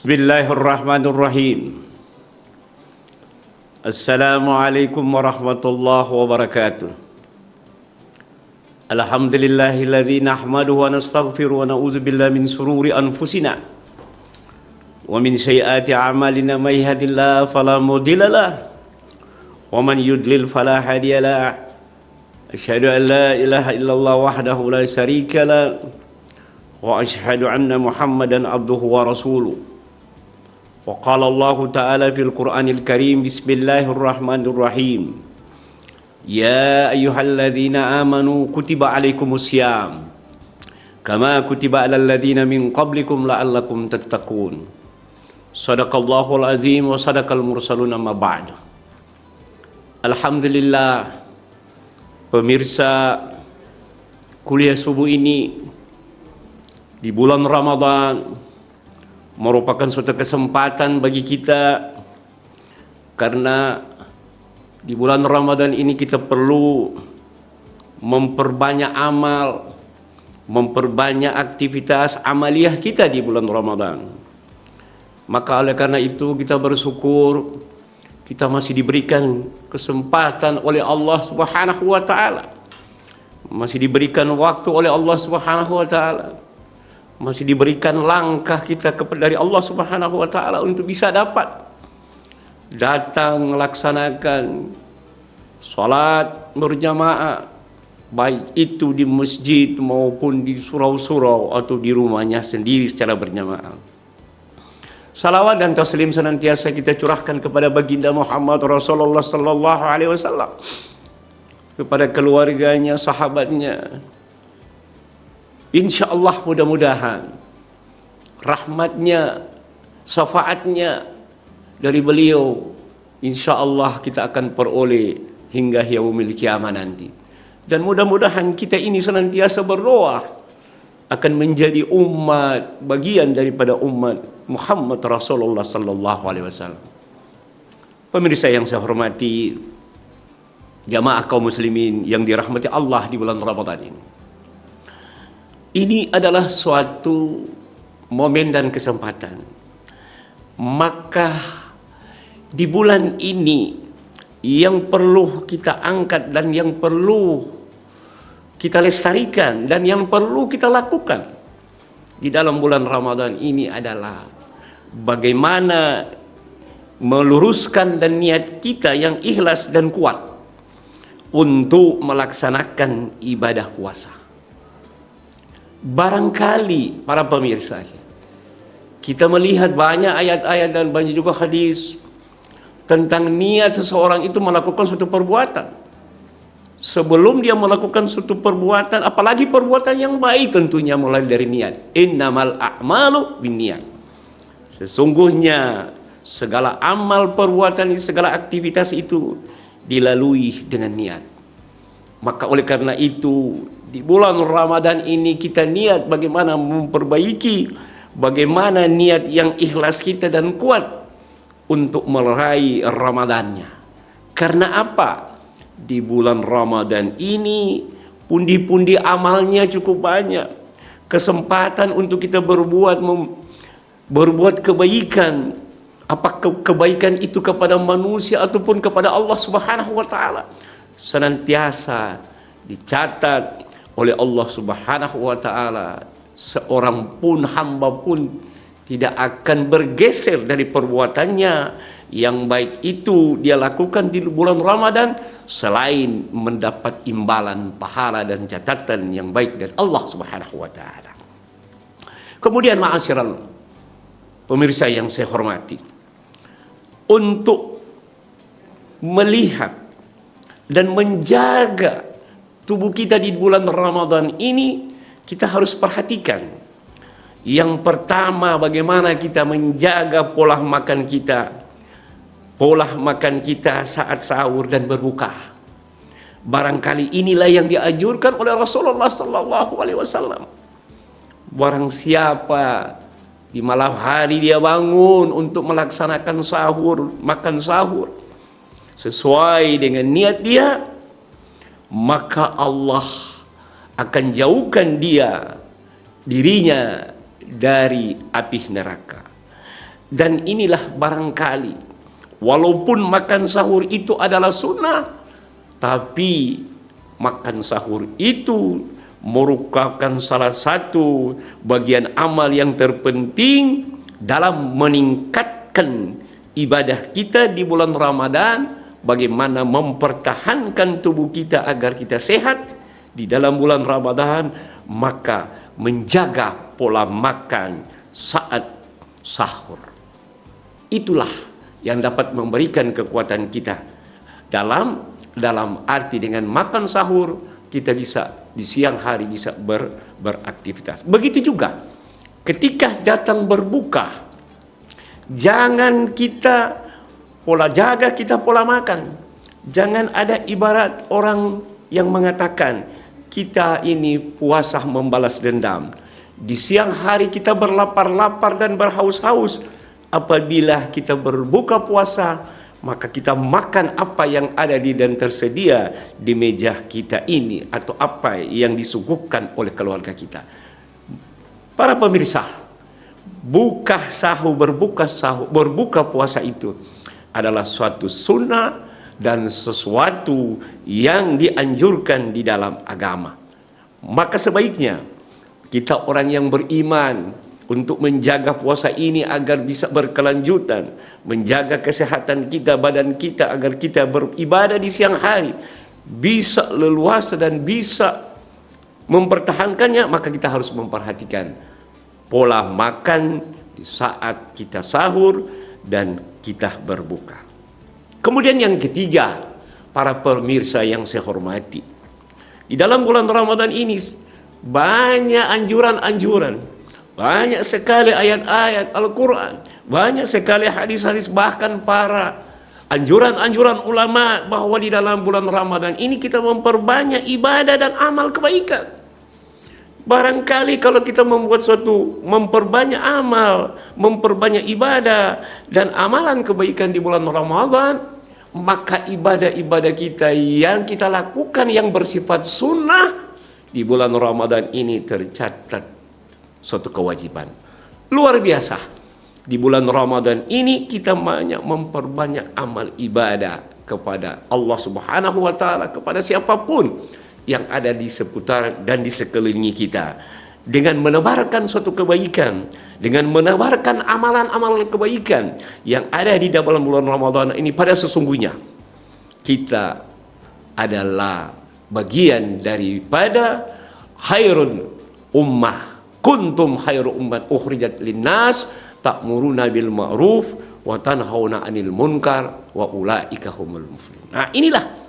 Bismillahirrahmanirrahim. Assalamualaikum warahmatullahi wabarakatuh. Alhamdulillahilladzi nahmaduhu wa nastaghfiruhu wa na'udzu billahi min sururi anfusina wa min sayyiati a'malina may yahdihillahu fala mudilla lahu wa man yudlil fala hadiya lahu. Asyhadu an la ilaha illallah wahdahu la syarika lahu wa asyhadu anna Muhammadan abduhu wa rasuluh. Wa qala Allah Ta'ala fil Qur'anil Karim, Bismillahirrahmanirrahim. Ya ayyuhalladzina amanu kutiba alaikumusiyam kama kutiba alal ladzina min qablikum la'allakum tattaqun. Shadaqallahul azim wa sadaqal mursalun, amma ba'd. Alhamdulillah, pemirsa kuliah subuh ini di bulan Ramadan merupakan suatu kesempatan bagi kita, karena di bulan Ramadan ini kita perlu memperbanyak amal, memperbanyak aktivitas amaliyah kita di bulan Ramadan. Maka oleh karena itu kita bersyukur kita masih diberikan kesempatan oleh Allah Subhanahu wa taala. Masih diberikan waktu oleh Allah Subhanahu wa taala. Masih diberikan langkah kita dari Allah Subhanahu wa taala untuk bisa dapat datang melaksanakan salat berjamaah, baik itu di masjid maupun di surau-surau atau di rumahnya sendiri secara berjamaah. Salawat dan taslim senantiasa kita curahkan kepada baginda Muhammad Rasulullah sallallahu alaihi wasallam, kepada keluarganya, sahabatnya. Insya Allah mudah-mudahan rahmatnya, syafaatnya dari beliau insya Allah kita akan peroleh hingga yaumil kiamah nanti. Dan mudah-mudahan kita ini senantiasa berdoa akan menjadi umat, bagian daripada umat Muhammad Rasulullah sallallahu alaihi wasallam. Pemirsa yang saya hormati, jamaah kaum muslimin yang dirahmati Allah di bulan Ramadan ini. Ini adalah suatu momen dan kesempatan. Maka di bulan ini yang perlu kita angkat dan yang perlu kita lestarikan dan yang perlu kita lakukan di dalam bulan Ramadan ini adalah bagaimana meluruskan dan niat kita yang ikhlas dan kuat untuk melaksanakan ibadah puasa. Barangkali para pemirsa, kita melihat banyak ayat-ayat dan banyak juga hadis tentang niat seseorang itu melakukan suatu perbuatan. Sebelum dia melakukan suatu perbuatan, apalagi perbuatan yang baik, tentunya mulai dari niat. Innamal a'malu binniyat. Sesungguhnya segala amal perbuatan, segala aktivitas itu dilalui dengan niat. Maka oleh karena itu di bulan Ramadan ini kita niat bagaimana memperbaiki, bagaimana niat yang ikhlas kita dan kuat untuk meraih Ramadannya. Karena apa? Di bulan Ramadan ini pundi-pundi amalnya cukup banyak. Kesempatan untuk kita berbuat kebaikan. Apakah kebaikan itu kepada manusia ataupun kepada Allah Subhanahu wa taala, senantiasa dicatat oleh Allah Subhanahu wa taala. Seorang pun hamba pun tidak akan bergeser dari perbuatannya yang baik itu dia lakukan di bulan Ramadan selain mendapat imbalan pahala dan catatan yang baik dari Allah Subhanahu wa taala. Kemudian ma'asyiral pemirsa yang saya hormati, untuk melihat dan menjaga tubuh kita di bulan Ramadan ini, kita harus perhatikan. Yang pertama, bagaimana kita menjaga pola makan kita. Pola makan kita saat sahur dan berbuka. Barangkali inilah yang dianjurkan oleh Rasulullah sallallahu alaihi wasallam. Barang siapa di malam hari dia bangun untuk melaksanakan sahur, makan sahur sesuai dengan niat dia, maka Allah akan jauhkan dirinya dari api neraka. Dan inilah barangkali, walaupun makan sahur itu adalah sunnah, tapi makan sahur itu merupakan salah satu bagian amal yang terpenting dalam meningkatkan ibadah kita di bulan Ramadan. Bagaimana mempertahankan tubuh kita agar kita sehat di dalam bulan Ramadan, maka menjaga pola makan saat sahur. Itulah yang dapat memberikan kekuatan kita dalam arti dengan makan sahur kita bisa di siang hari bisa beraktivitas. Begitu juga ketika datang berbuka, jangan kita jaga kita pola makan. Jangan ada ibarat orang yang mengatakan kita ini puasa membalas dendam. Di siang hari kita berlapar-lapar dan berhaus-haus. Apabila kita berbuka puasa, maka kita makan apa yang ada dan tersedia di meja kita ini, atau apa yang disuguhkan oleh keluarga kita. Para pemirsa, berbuka puasa itu adalah suatu sunnah dan sesuatu yang dianjurkan di dalam agama. Maka sebaiknya kita orang yang beriman untuk menjaga puasa ini agar bisa berkelanjutan, menjaga kesehatan kita, badan kita, agar kita beribadah di siang hari bisa leluasa dan bisa mempertahankannya. Maka kita harus memperhatikan pola makan di saat kita sahur dan kita berbuka. Kemudian yang ketiga, para pemirsa yang saya hormati, di dalam bulan Ramadan ini banyak anjuran-anjuran, banyak sekali ayat-ayat Al-Quran, banyak sekali hadis-hadis, bahkan para anjuran-anjuran ulama bahwa di dalam bulan Ramadan ini kita memperbanyak ibadah dan amal kebaikan. Barangkali kalau kita memperbanyak amal, memperbanyak ibadah dan amalan kebaikan di bulan Ramadan, maka ibadah-ibadah kita yang kita lakukan yang bersifat sunnah di bulan Ramadan ini tercatat suatu kewajiban luar biasa. Di bulan Ramadan ini kita banyak memperbanyak amal ibadah kepada Allah Subhanahu wa taala, kepada siapapun yang ada di seputar dan di sekeliling kita, dengan menebarkan suatu kebaikan, dengan menebarkan amalan-amalan kebaikan yang ada di dalam bulan Ramadan ini. Pada sesungguhnya kita adalah bagian daripada khairun ummah, kuntum khairu ummat ukhrijat linnas ta'muruna bil ma'ruf wa tanhauna 'anil munkar wa ulaika humul muflihun. Nah, inilah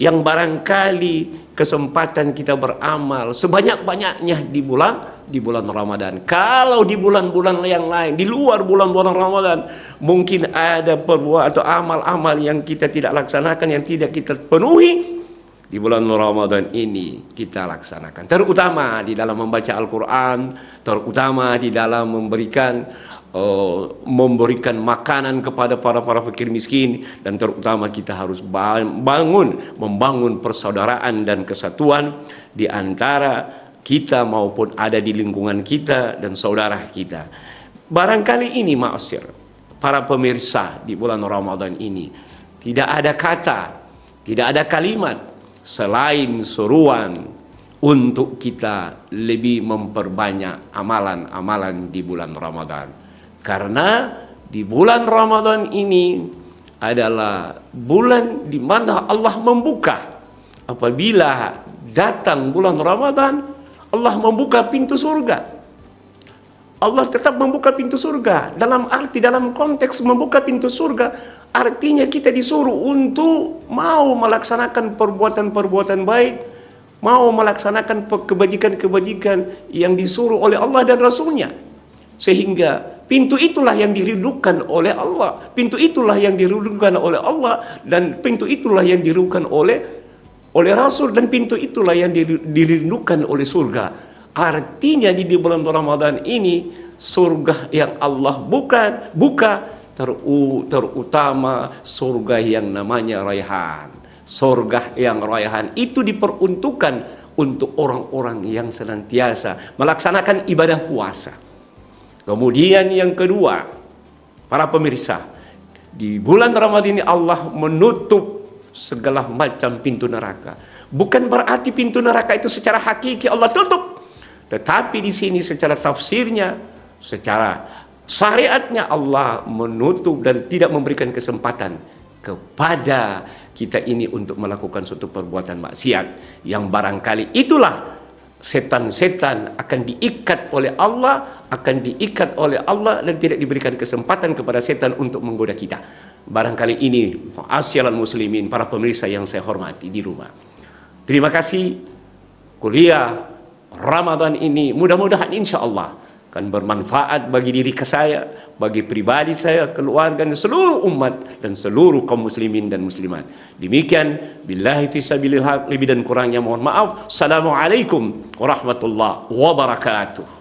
yang barangkali kesempatan kita beramal sebanyak-banyaknya di bulan Ramadan. Kalau di bulan-bulan yang lain, di luar bulan-bulan Ramadan, mungkin ada perbuatan atau amal-amal yang kita tidak laksanakan, yang tidak kita penuhi. Di bulan Ramadan ini kita laksanakan, terutama di dalam membaca Al-Quran, terutama di dalam memberikan makanan kepada para fakir miskin, dan terutama kita harus membangun persaudaraan dan kesatuan di antara kita maupun ada di lingkungan kita dan saudara kita. Barangkali ini ma'asyir para pemirsa, di bulan Ramadan ini tidak ada kata, tidak ada kalimat selain seruan untuk kita lebih memperbanyak amalan-amalan di bulan Ramadan. Karena di bulan Ramadan ini adalah bulan di mana Allah membuka. Apabila datang bulan Ramadan, Allah membuka pintu surga. Allah tetap membuka pintu surga. Dalam konteks membuka pintu surga, artinya kita disuruh untuk mau melaksanakan perbuatan-perbuatan baik, mau melaksanakan kebajikan-kebajikan yang disuruh oleh Allah dan Rasulnya. Sehingga pintu itulah yang dirindukan oleh Allah, pintu itulah yang dirindukan oleh Allah, dan pintu itulah yang dirindukan oleh Rasul, dan pintu itulah yang dirindukan oleh surga. Artinya di bulan Ramadan ini surga yang Allah buka terutama surga yang namanya Rayhan. Surga yang Rayhan itu diperuntukkan untuk orang-orang yang senantiasa melaksanakan ibadah puasa. Kemudian yang kedua, Para pemirsa, di bulan Ramadan ini Allah menutup segala macam pintu neraka. Bukan berarti pintu neraka itu secara hakiki Allah tutup, tetapi di sini secara tafsirnya, secara syariatnya Allah menutup dan tidak memberikan kesempatan kepada kita ini untuk melakukan suatu perbuatan maksiat yang barangkali itulah setan-setan akan diikat oleh Allah, dan tidak diberikan kesempatan kepada setan untuk menggoda kita. Barangkali ini ma'asyiral muslimin, para pemirsa yang saya hormati di rumah. Terima kasih. Kuliah Ramadan ini mudah-mudahan insya Allah akan bermanfaat bagi diri saya, bagi pribadi saya, keluarga, dan seluruh umat dan seluruh kaum muslimin dan muslimat. Demikian, billahi fisabilillah, lebih dan kurangnya mohon maaf. Assalamualaikum warahmatullahi wabarakatuh.